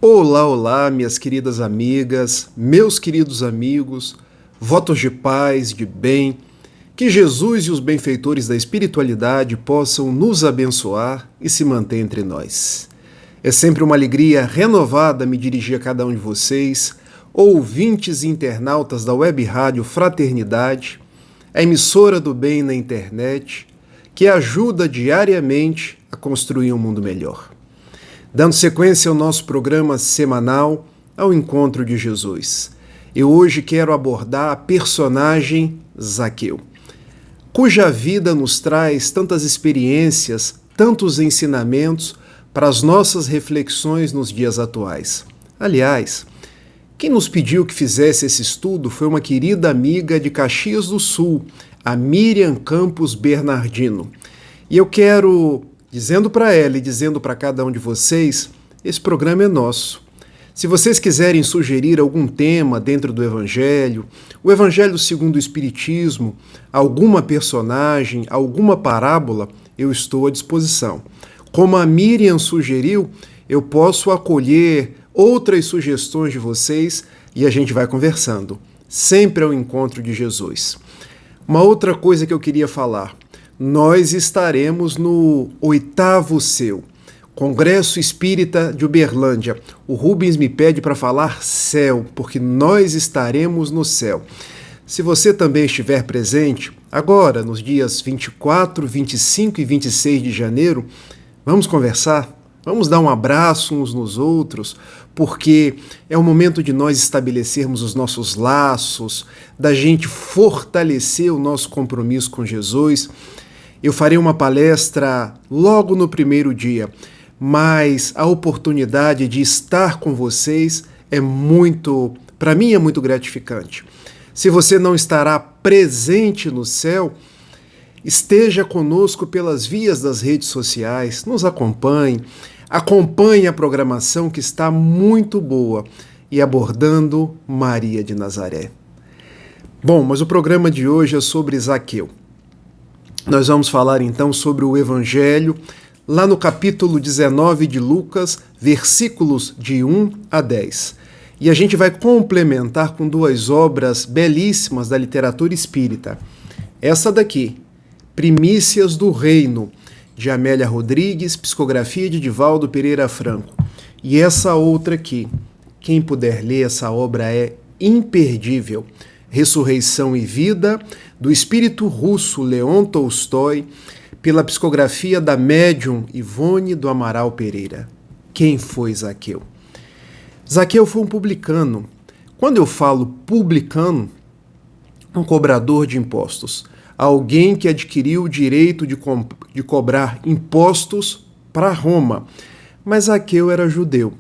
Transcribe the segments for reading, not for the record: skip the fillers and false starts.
Olá, olá, minhas queridas amigas, meus queridos amigos, votos de paz, de bem, que Jesus e os benfeitores da espiritualidade possam nos abençoar e se manter entre nós. É sempre uma alegria renovada me dirigir a cada um de vocês, ouvintes e internautas da Web Rádio Fraternidade, a emissora do bem na internet, que ajuda diariamente a construir um mundo melhor. Dando sequência ao nosso programa semanal ao Encontro de Jesus. Eu hoje quero abordar a personagem Zaqueu, cuja vida nos traz tantas experiências, tantos ensinamentos para as nossas reflexões nos dias atuais. Aliás, quem nos pediu que fizesse esse estudo foi uma querida amiga de Caxias do Sul, a Miriam Campos Bernardino. E eu quero, dizendo para ela e dizendo para cada um de vocês, esse programa é nosso. Se vocês quiserem sugerir algum tema dentro do Evangelho, o Evangelho segundo o Espiritismo, alguma personagem, alguma parábola, eu estou à disposição. Como a Miriam sugeriu, eu posso acolher outras sugestões de vocês e a gente vai conversando, sempre ao encontro de Jesus. Uma outra coisa que eu queria falar, nós estaremos no 8º CEU, Congresso Espírita de Uberlândia. O Rubens me pede para falar céu, porque nós estaremos no céu. Se você também estiver presente, agora, nos dias 24, 25 e 26 de janeiro, vamos conversar? Vamos dar um abraço uns nos outros, porque é o momento de nós estabelecermos os nossos laços, da gente fortalecer o nosso compromisso com Jesus. Eu farei uma palestra logo no primeiro dia, mas a oportunidade de estar com vocês para mim é muito gratificante. Se você não estará presente no céu, esteja conosco pelas vias das redes sociais, nos acompanhe a programação que está muito boa e abordando Maria de Nazaré. Bom, mas o programa de hoje é sobre Zaqueu. Nós vamos falar então sobre o Evangelho, lá no capítulo 19 de Lucas, versículos de 1 a 10. E a gente vai complementar com duas obras belíssimas da literatura espírita. Essa daqui, Primícias do Reino, de Amélia Rodrigues, psicografia de Divaldo Pereira Franco. E essa outra aqui, quem puder ler, essa obra é imperdível. Ressurreição e Vida, do espírito russo Leon Tolstói, pela psicografia da médium Ivone do Amaral Pereira. Quem foi Zaqueu? Zaqueu foi um publicano. Quando eu falo publicano, um cobrador de impostos. Alguém que adquiriu o direito de cobrar impostos para Roma. Mas Zaqueu era judeu.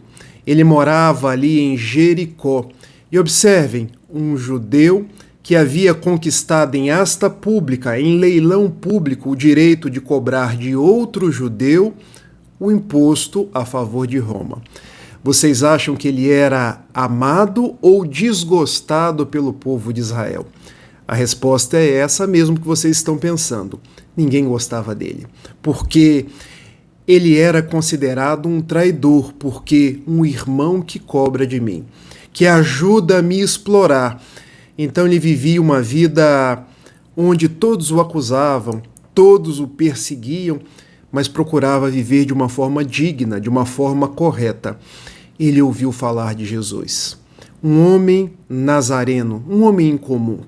Ele morava ali em Jericó. E observem, um judeu que havia conquistado em asta pública, em leilão público, o direito de cobrar de outro judeu o imposto a favor de Roma. Vocês acham que ele era amado ou desgostado pelo povo de Israel? A resposta é essa mesmo que vocês estão pensando. Ninguém gostava dele, porque ele era considerado um traidor, porque um irmão que cobra de mim, que ajuda a me explorar. Então ele vivia uma vida onde todos o acusavam, todos o perseguiam, mas procurava viver de uma forma digna, de uma forma correta. Ele ouviu falar de Jesus, um homem nazareno, um homem incomum,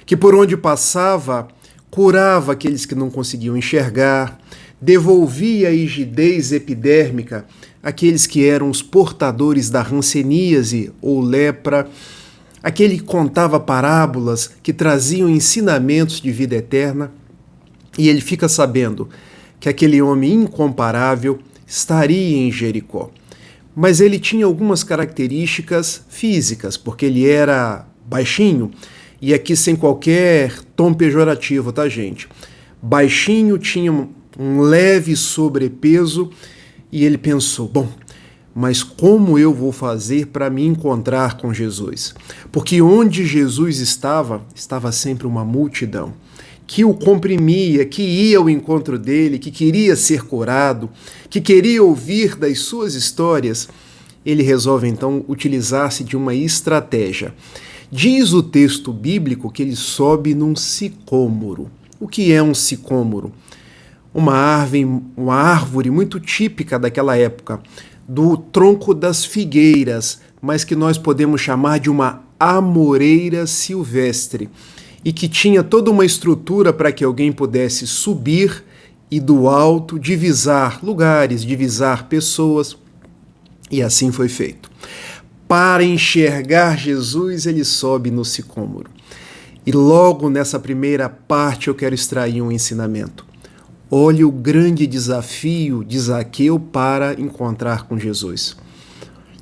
que por onde passava curava aqueles que não conseguiam enxergar, devolvia a rigidez epidérmica àqueles que eram os portadores da hanseníase ou lepra, aquele que contava parábolas que traziam ensinamentos de vida eterna, e ele fica sabendo que aquele homem incomparável estaria em Jericó. Mas ele tinha algumas características físicas, porque ele era baixinho, e aqui sem qualquer tom pejorativo, tá, gente? Baixinho, tinha um leve sobrepeso, e ele pensou, bom, mas como eu vou fazer para me encontrar com Jesus? Porque onde Jesus estava sempre uma multidão que o comprimia, que ia ao encontro dele, que queria ser curado, que queria ouvir das suas histórias. ele resolve então utilizar-se de uma estratégia. Diz o texto bíblico que ele sobe num sicômoro. O que é um sicômoro? Uma árvore muito típica daquela época, do tronco das figueiras, mas que nós podemos chamar de uma amoreira silvestre, e que tinha toda uma estrutura para que alguém pudesse subir e do alto divisar lugares, divisar pessoas, e assim foi feito. Para enxergar Jesus, ele sobe no sicômoro. E logo nessa primeira parte eu quero extrair um ensinamento. Olhe o grande desafio de Zaqueu para encontrar com Jesus.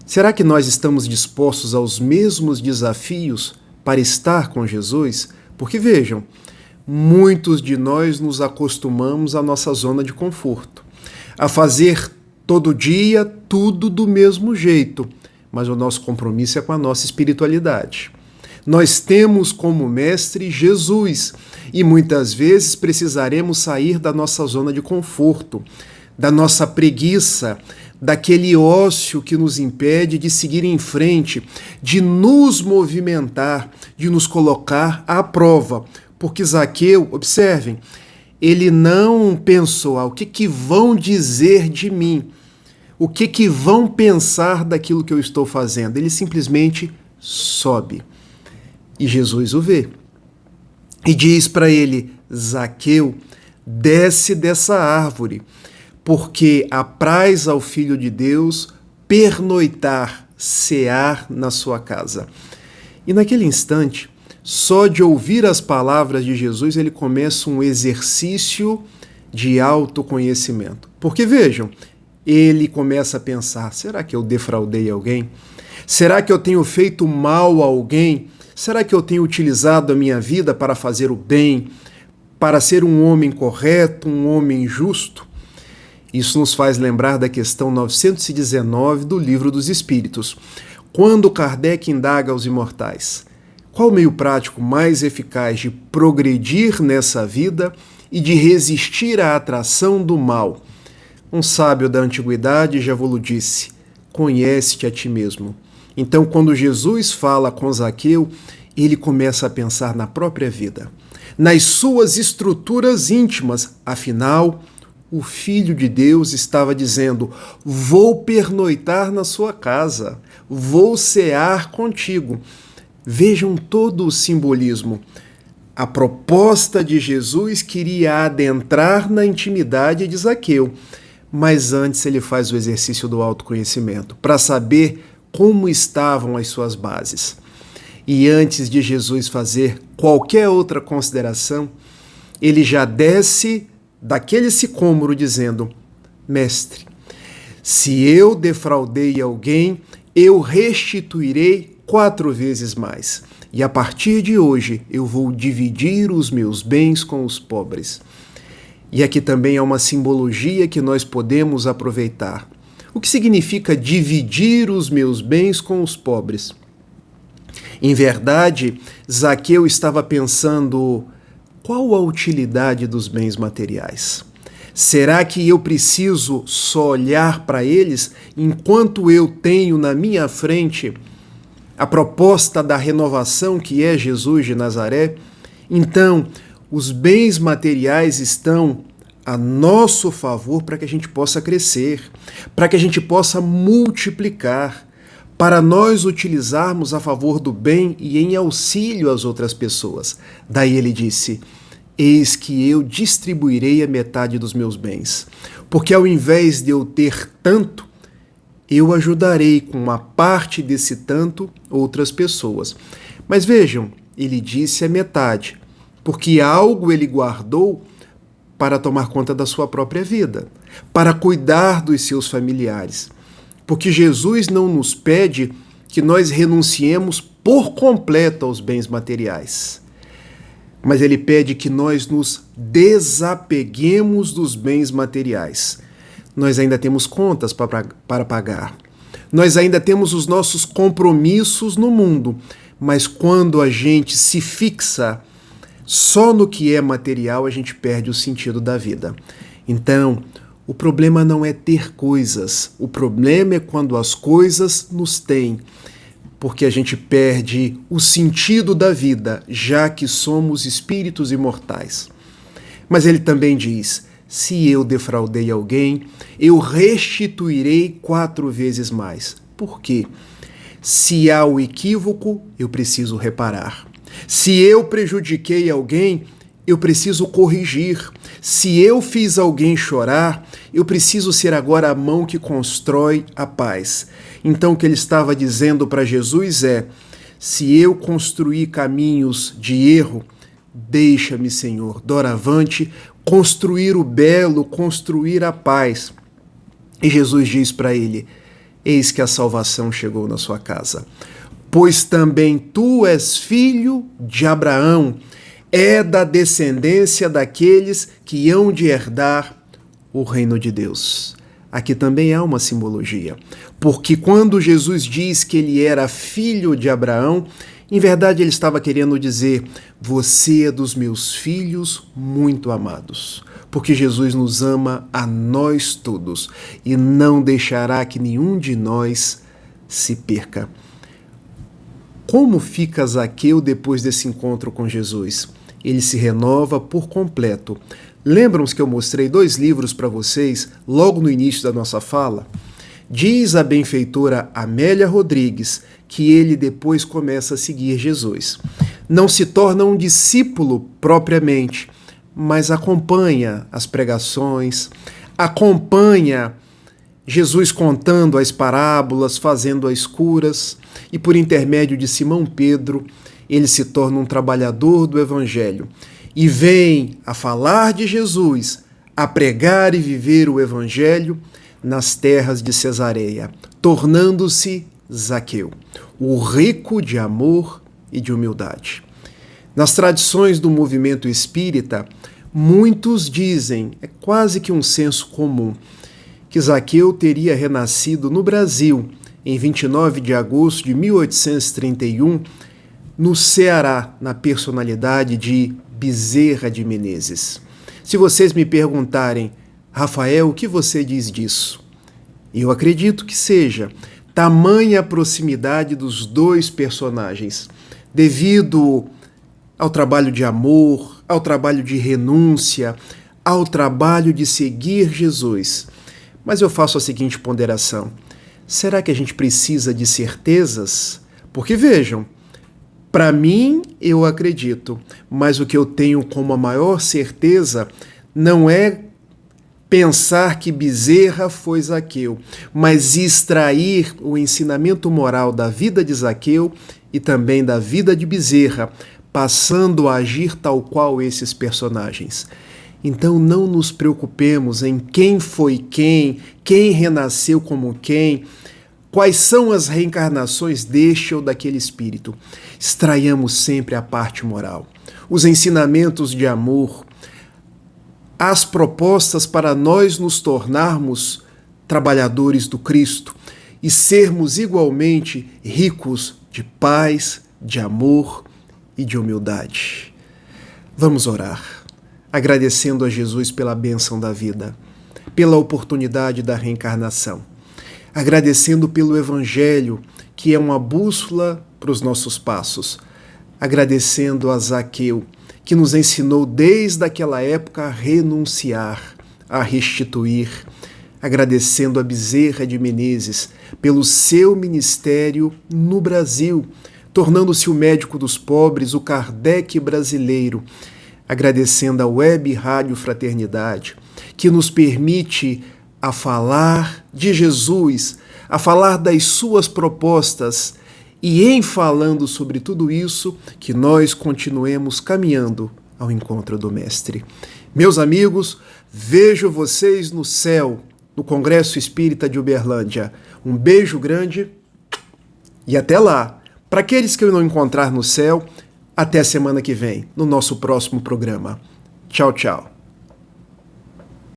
Será que nós estamos dispostos aos mesmos desafios para estar com Jesus? Porque vejam, muitos de nós nos acostumamos à nossa zona de conforto, a fazer todo dia tudo do mesmo jeito, mas o nosso compromisso é com a nossa espiritualidade. Nós temos como mestre Jesus e muitas vezes precisaremos sair da nossa zona de conforto, da nossa preguiça, daquele ócio que nos impede de seguir em frente, de nos movimentar, de nos colocar à prova. Porque Zaqueu, observem, ele não pensou, o que vão dizer de mim? O que vão pensar daquilo que eu estou fazendo? Ele simplesmente sobe. E Jesus o vê. E diz para ele, Zaqueu, desce dessa árvore, porque apraz ao Filho de Deus pernoitar, cear na sua casa. E naquele instante, só de ouvir as palavras de Jesus, ele começa um exercício de autoconhecimento. Porque vejam, ele começa a pensar, será que eu defraudei alguém? Será que eu tenho feito mal a alguém? Será que eu tenho utilizado a minha vida para fazer o bem, para ser um homem correto, um homem justo? Isso nos faz lembrar da questão 919 do Livro dos Espíritos, quando Kardec indaga aos imortais: qual o meio prático mais eficaz de progredir nessa vida e de resistir à atração do mal? Um sábio da antiguidade já vos disse: conhece-te a ti mesmo. Então, quando Jesus fala com Zaqueu, ele começa a pensar na própria vida, nas suas estruturas íntimas. Afinal, o Filho de Deus estava dizendo: vou pernoitar na sua casa, vou cear contigo. Vejam todo o simbolismo. A proposta de Jesus queria adentrar na intimidade de Zaqueu, mas antes ele faz o exercício do autoconhecimento, para saber como estavam as suas bases. E antes de Jesus fazer qualquer outra consideração, ele já desce daquele sicômoro dizendo: mestre, se eu defraudei alguém, eu restituirei 4 vezes mais. E a partir de hoje eu vou dividir os meus bens com os pobres. E aqui também há uma simbologia que nós podemos aproveitar. O que significa dividir os meus bens com os pobres? Em verdade, Zaqueu estava pensando: qual a utilidade dos bens materiais? Será que eu preciso só olhar para eles enquanto eu tenho na minha frente a proposta da renovação que é Jesus de Nazaré? Então, os bens materiais estão a nosso favor para que a gente possa crescer, para que a gente possa multiplicar, para nós utilizarmos a favor do bem e em auxílio às outras pessoas. Daí ele disse: eis que eu distribuirei a metade dos meus bens, porque ao invés de eu ter tanto, eu ajudarei com uma parte desse tanto outras pessoas. Mas vejam, ele disse a metade, porque algo ele guardou para tomar conta da sua própria vida, para cuidar dos seus familiares. Porque Jesus não nos pede que nós renunciemos por completo aos bens materiais, mas ele pede que nós nos desapeguemos dos bens materiais. Nós ainda temos contas para pagar, nós ainda temos os nossos compromissos no mundo, mas quando a gente se fixa só no que é material, a gente perde o sentido da vida. Então, O problema não é ter coisas, o problema é quando as coisas nos têm, porque a gente perde o sentido da vida, já que somos espíritos imortais. Mas ele também diz: se eu defraudei alguém, eu restituirei 4 vezes mais. Por quê? Se há o equívoco, eu preciso reparar. Se eu prejudiquei alguém, eu preciso corrigir. Se eu fiz alguém chorar, eu preciso ser agora a mão que constrói a paz. Então o que ele estava dizendo para Jesus é: se eu construir caminhos de erro, deixa-me, Senhor, doravante, construir o belo, construir a paz. E Jesus diz para ele: eis que a salvação chegou na sua casa. Pois também tu és filho de Abraão, é da descendência daqueles que hão de herdar o reino de Deus. Aqui também há uma simbologia, porque quando Jesus diz que ele era filho de Abraão, em verdade ele estava querendo dizer: você é dos meus filhos muito amados, porque Jesus nos ama a nós todos e não deixará que nenhum de nós se perca. Como fica Zaqueu depois desse encontro com Jesus? Ele se renova por completo. Lembram-se que eu mostrei 2 livros para vocês logo no início da nossa fala? Diz a benfeitora Amélia Rodrigues que ele depois começa a seguir Jesus. Não se torna um discípulo propriamente, mas acompanha as pregações, acompanha Jesus contando as parábolas, fazendo as curas, e por intermédio de Simão Pedro, ele se torna um trabalhador do Evangelho e vem a falar de Jesus, a pregar e viver o Evangelho nas terras de Cesareia, tornando-se Zaqueu, o rico de amor e de humildade. Nas tradições do movimento espírita, muitos dizem, é quase que um senso comum, que Zaqueu teria renascido no Brasil em 29 de agosto de 1831, no Ceará, na personalidade de Bezerra de Menezes. Se vocês me perguntarem: Rafael, o que você diz disso? Eu acredito que seja tamanha a proximidade dos 2 personagens, devido ao trabalho de amor, ao trabalho de renúncia, ao trabalho de seguir Jesus. Mas eu faço a seguinte ponderação: será que a gente precisa de certezas? Porque vejam, para mim eu acredito, mas o que eu tenho como a maior certeza não é pensar que Bezerra foi Zaqueu, mas extrair o ensinamento moral da vida de Zaqueu e também da vida de Bezerra, passando a agir tal qual esses personagens. Então não nos preocupemos em quem foi quem renasceu como quem, quais são as reencarnações deste ou daquele espírito. Extraiamos sempre a parte moral, os ensinamentos de amor, as propostas para nós nos tornarmos trabalhadores do Cristo e sermos igualmente ricos de paz, de amor e de humildade. Vamos orar, agradecendo a Jesus pela bênção da vida, pela oportunidade da reencarnação, agradecendo pelo Evangelho, que é uma bússola para os nossos passos, agradecendo a Zaqueu, que nos ensinou desde aquela época a renunciar, a restituir, agradecendo a Bezerra de Menezes pelo seu ministério no Brasil, tornando-se o médico dos pobres, o Kardec brasileiro, agradecendo a Web Rádio Fraternidade, que nos permite a falar de Jesus, a falar das suas propostas, e em falando sobre tudo isso, que nós continuemos caminhando ao encontro do Mestre. Meus amigos, vejo vocês no céu, no Congresso Espírita de Uberlândia. Um beijo grande e até lá. Para aqueles que eu não encontrar no céu, até a semana que vem, no nosso próximo programa. Tchau, tchau.